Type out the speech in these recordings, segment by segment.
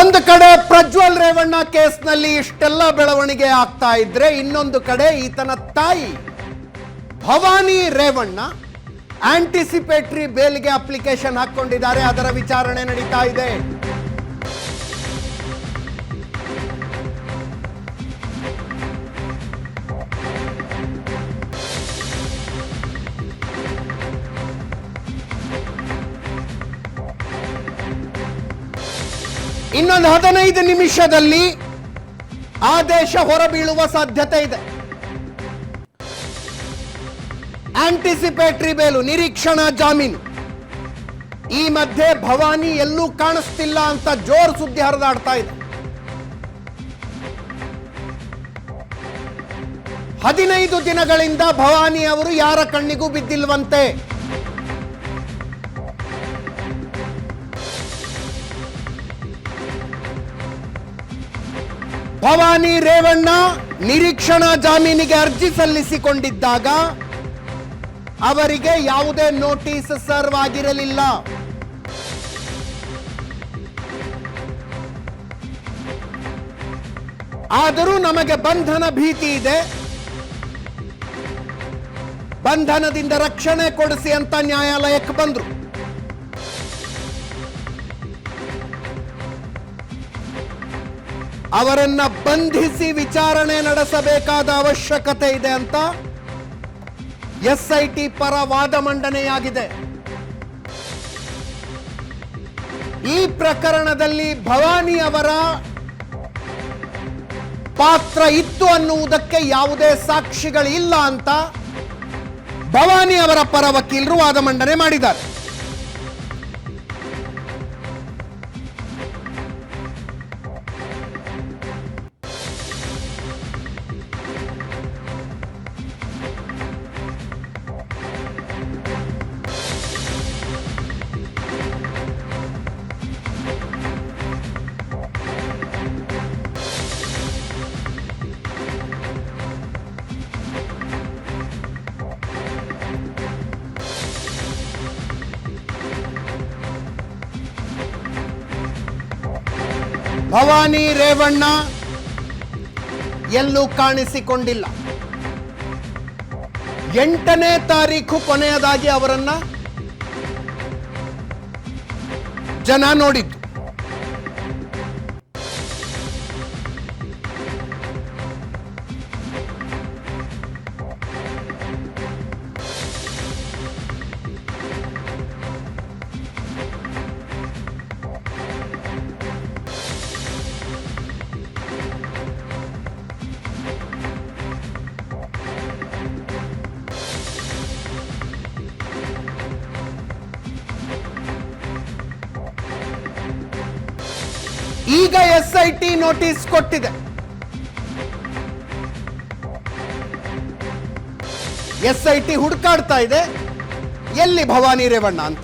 ಒಂದು ಕಡೆ ಪ್ರಜ್ವಲ್ ರೇವಣ್ಣ ಕೇಸ್ನಲ್ಲಿ ಇಷ್ಟೆಲ್ಲ ಬೆಳವಣಿಗೆ ಆಗ್ತಾ ಇದ್ರೆ, ಇನ್ನೊಂದು ಕಡೆ ಈತನ ತಾಯಿ ಭವಾನಿ ರೇವಣ್ಣ ಆಂಟಿಸಿಪೇಟರಿ ಬೇಲ್ಗೆ ಅಪ್ಲಿಕೇಶನ್ ಹಾಕೊಂಡಿದ್ದಾರೆ. ಅದರ ವಿಚಾರಣೆ ನಡೀತಾ ಇದೆ. ಇನ್ನೊಂದು 15 ನಿಮಿಷದಲ್ಲಿ ಆದೇಶ ಹೊರಬೀಳುವ ಸಾಧ್ಯತೆ ಇದೆ. ಆಂಟಿಸಿಪೇಟರಿ ಬೇಲು, ನಿರೀಕ್ಷಣಾ ಜಾಮೀನು. ಈ ಮಧ್ಯೆ ಭವಾನಿ ಎಲ್ಲೂ ಕಾಣಿಸ್ತಿಲ್ಲ ಅಂತ ಜೋರು ಸುದ್ದಿ ಹರಿದಾಡ್ತಾ ಇದೆ. 15 ದಿನಗಳಿಂದ ಭವಾನಿ ಅವರು ಯಾರ ಕಣ್ಣಿಗೂ ಬಿದ್ದಿಲ್ವಂತೆ. ಭವಾನಿ ರೇವಣ್ಣ ನಿರೀಕ್ಷಣಾ ಜಾಮೀನಿಗೆ ಅರ್ಜಿ ಸಲ್ಲಿಸಿಕೊಂಡಿದ್ದಾಗ ಅವರಿಗೆ ಯಾವುದೇ ನೋಟಿಸ್ ಸರ್ವ್ ಆಗಿರಲಿಲ್ಲ. ಆದರೂ ನಮಗೆ ಬಂಧನ ಭೀತಿ ಇದೆ, ಬಂಧನದಿಂದ ರಕ್ಷಣೆ ಕೊಡಿಸಿ ಅಂತ ನ್ಯಾಯಾಲಯಕ್ಕೆ ಬಂದ್ರು. ಅವರನ್ನ ಬಂಧಿಸಿ ವಿಚಾರಣೆ ನಡೆಸಬೇಕಾದ ಅವಶ್ಯಕತೆ ಇದೆ ಅಂತ ಎಸ್ಐಟಿ ಪರ ವಾದ ಮಂಡನೆಯಾಗಿದೆ. ಈ ಪ್ರಕರಣದಲ್ಲಿ ಭವಾನಿ ಅವರ ಪಾತ್ರ ಇತ್ತು ಅನ್ನುವುದಕ್ಕೆ ಯಾವುದೇ ಸಾಕ್ಷಿಗಳಿಲ್ಲ ಅಂತ ಭವಾನಿ ಅವರ ಪರ ವಕೀಲರು ವಾದ ಮಂಡನೆ ಮಾಡಿದ್ದಾರೆ. ಭವಾನಿ ರೇವಣ್ಣ ಎಲ್ಲೂ ಕಾಣಿಸಿಕೊಂಡಿಲ್ಲ. 8ನೇ ತಾರೀಖು ಕೊನೆಯದಾಗಿ ಅವರನ್ನ ಜನ ನೋಡಿದ್ದು. ಈಗ ಎಸ್ಐಟಿ ನೋಟಿಸ್ ಕೊಟ್ಟಿದೆ. ಎಸ್ಐಟಿ ಹುಡುಕಾಡ್ತಾ ಇದೆ ಎಲ್ಲಿ ಭವಾನಿ ರೇವಣ್ಣ ಅಂತ.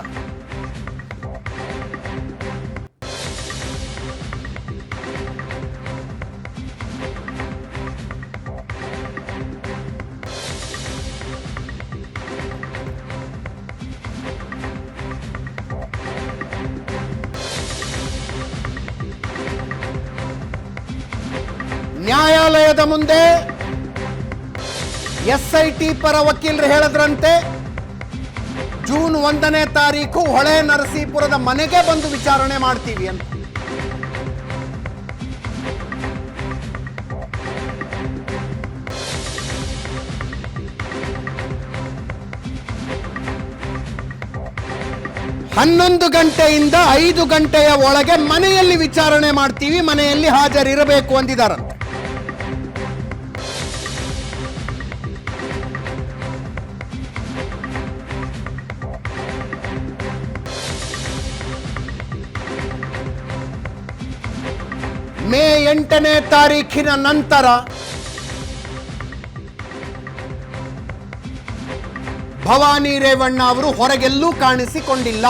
ನ್ಯಾಯಾಲಯದ ಮುಂದೆ ಎಸ್ಐಟಿ ಪರ ವಕೀಲರು ಹೇಳಿದ್ರಂತೆ, ಜೂನ್ 1ನೇ ತಾರೀಕು ಹೊಳೆ ನರಸೀಪುರದ ಮನೆಗೆ ಬಂದು ವಿಚಾರಣೆ ಮಾಡ್ತೀವಿ ಅಂತ. ಹನ್ನೊಂದು ಗಂಟೆಯಿಂದ 5 ಗಂಟೆಯ ಒಳಗೆ ಮನೆಯಲ್ಲಿ ವಿಚಾರಣೆ ಮಾಡ್ತೀವಿ, ಮನೆಯಲ್ಲಿ ಹಾಜರಿರಬೇಕು ಅಂದಿದ್ದಾರಂತೆ. ಮೇ 8ನೇ ತಾರೀಖಿನ ನಂತರ ಭವಾನಿ ರೇವಣ್ಣ ಅವರು ಹೊರಗೆಲ್ಲೂ ಕಾಣಿಸಿಕೊಂಡಿಲ್ಲ.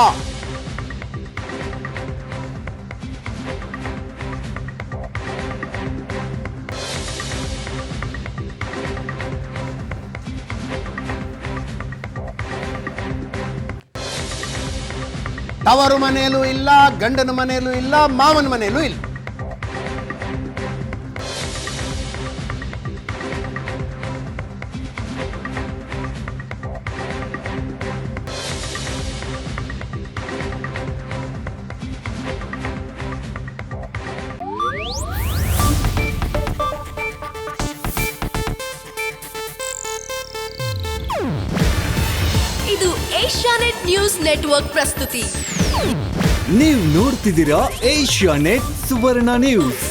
ತವರು ಮನೆಯಲ್ಲೂ ಇಲ್ಲ, ಗಂಡನ ಮನೆಯಲ್ಲೂ ಇಲ್ಲ, ಮಾವನ ಮನೆಯಲ್ಲೂ ಇಲ್ಲ. ಇದು ಏಷ್ಯಾನೆಟ್ ನ್ಯೂಸ್ ನೆಟ್ವರ್ಕ್ ಪ್ರಸ್ತುತಿ. ನೀವು ನೋಡ್ತಿದ್ದೀರಾ ಏಷ್ಯಾನೆಟ್ ಸುವರ್ಣ ನ್ಯೂಸ್.